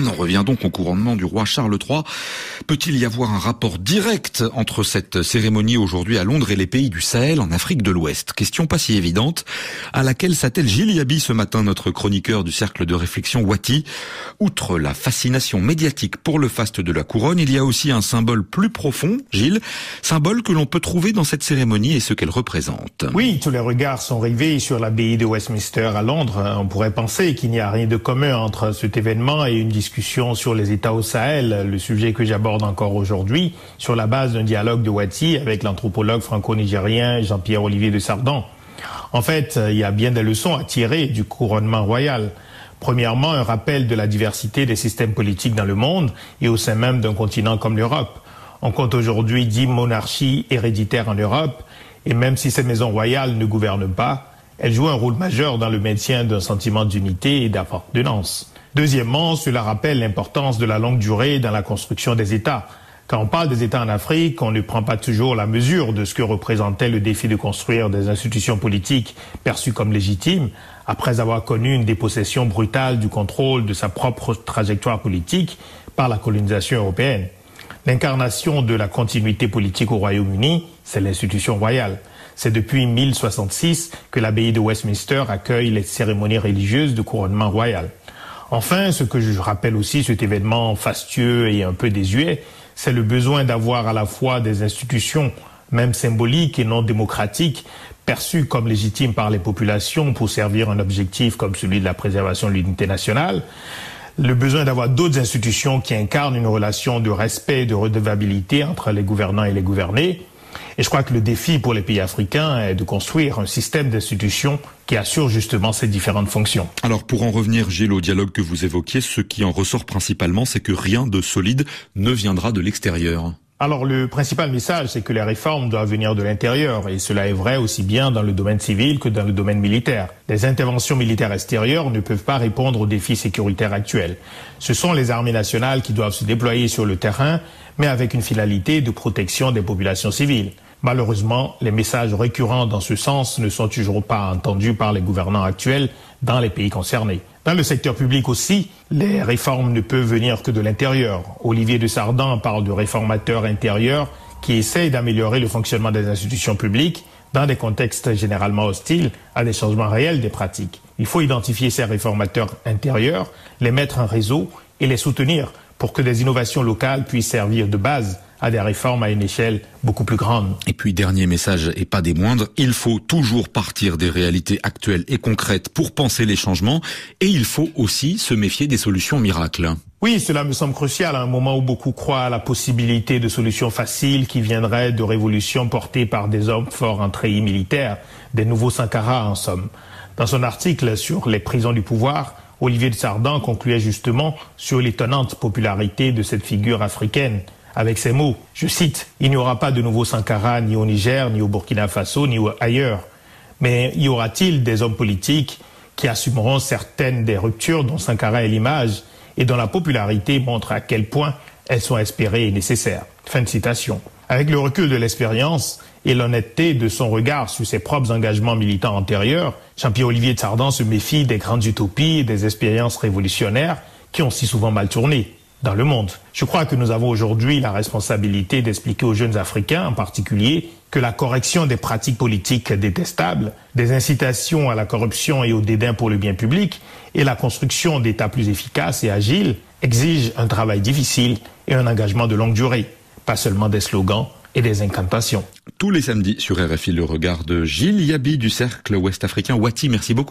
On en revient donc au couronnement du roi Charles III. Peut-il y avoir un rapport direct entre cette cérémonie aujourd'hui à Londres et les pays du Sahel en Afrique de l'Ouest? Question pas si évidente, à laquelle s'attelle Gilles Yaby ce matin, notre chroniqueur du cercle de réflexion Wati. Outre la fascination médiatique pour le faste de la couronne, il y a aussi un symbole plus profond, Gilles, symbole que l'on peut trouver dans cette cérémonie et ce qu'elle représente. Oui, tous les regards sont rivés sur l'abbaye de Westminster à Londres. On pourrait penser qu'il n'y a rien de commun entre cet événement et une discussion sur les États au Sahel, le sujet que j'aborde encore aujourd'hui, sur la base d'un dialogue de Wati avec l'anthropologue franco-nigérien Jean-Pierre Olivier de Sardan. En fait, il y a bien des leçons à tirer du couronnement royal. Premièrement, un rappel de la diversité des systèmes politiques dans le monde et au sein même d'un continent comme l'Europe. On compte aujourd'hui 10 monarchies héréditaires en Europe, et même si ces maisons royales ne gouvernent pas, elles jouent un rôle majeur dans le maintien d'un sentiment d'unité et d'appartenance. Deuxièmement, cela rappelle l'importance de la longue durée dans la construction des États. Quand on parle des États en Afrique, on ne prend pas toujours la mesure de ce que représentait le défi de construire des institutions politiques perçues comme légitimes, après avoir connu une dépossession brutale du contrôle de sa propre trajectoire politique par la colonisation européenne. L'incarnation de la continuité politique au Royaume-Uni, c'est l'institution royale. C'est depuis 1066 que l'abbaye de Westminster accueille les cérémonies religieuses de couronnement royal. Enfin, ce que je rappelle aussi, cet événement fastueux et un peu désuet, c'est le besoin d'avoir à la fois des institutions, même symboliques et non démocratiques, perçues comme légitimes par les populations pour servir un objectif comme celui de la préservation de l'unité nationale, le besoin d'avoir d'autres institutions qui incarnent une relation de respect et de redevabilité entre les gouvernants et les gouvernés. Et je crois que le défi pour les pays africains est de construire un système d'institutions qui assure justement ces différentes fonctions. Alors pour en revenir, Gilles, au dialogue que vous évoquiez, ce qui en ressort principalement, c'est que rien de solide ne viendra de l'extérieur. Alors le principal message, c'est que les réformes doivent venir de l'intérieur, et cela est vrai aussi bien dans le domaine civil que dans le domaine militaire. Les interventions militaires extérieures ne peuvent pas répondre aux défis sécuritaires actuels. Ce sont les armées nationales qui doivent se déployer sur le terrain, mais avec une finalité de protection des populations civiles. Malheureusement, les messages récurrents dans ce sens ne sont toujours pas entendus par les gouvernants actuels dans les pays concernés. Dans le secteur public aussi, les réformes ne peuvent venir que de l'intérieur. Olivier de Sardan parle de réformateurs intérieurs qui essayent d'améliorer le fonctionnement des institutions publiques dans des contextes généralement hostiles à des changements réels des pratiques. Il faut identifier ces réformateurs intérieurs, les mettre en réseau et les soutenir pour que des innovations locales puissent servir de base à des réformes à une échelle beaucoup plus grande. Et puis, dernier message et pas des moindres, il faut toujours partir des réalités actuelles et concrètes pour penser les changements, et il faut aussi se méfier des solutions miracles. Oui, cela me semble crucial à un moment où beaucoup croient à la possibilité de solutions faciles qui viendraient de révolutions portées par des hommes forts en treillis militaires, des nouveaux Sankara en somme. Dans son article sur les prisons du pouvoir, Olivier de Sardan concluait justement sur l'étonnante popularité de cette figure africaine, avec ces mots, je cite, « Il n'y aura pas de nouveaux Sankara ni au Niger, ni au Burkina Faso, ni ailleurs. Mais y aura-t-il des hommes politiques qui assumeront certaines des ruptures dont Sankara est l'image et dont la popularité montre à quel point elles sont espérées et nécessaires ?» Fin de citation. Avec le recul de l'expérience et l'honnêteté de son regard sur ses propres engagements militants antérieurs, Jean-Pierre Olivier de Sardan se méfie des grandes utopies et des expériences révolutionnaires qui ont si souvent mal tourné dans le monde. Je crois que nous avons aujourd'hui la responsabilité d'expliquer aux jeunes Africains en particulier que la correction des pratiques politiques détestables, des incitations à la corruption et au dédain pour le bien public et la construction d'États plus efficaces et agiles exigent un travail difficile et un engagement de longue durée, pas seulement des slogans et des incantations. Tous les samedis sur RFI, le regard de Gilles Yaby du cercle ouest-africain Wati. Merci beaucoup.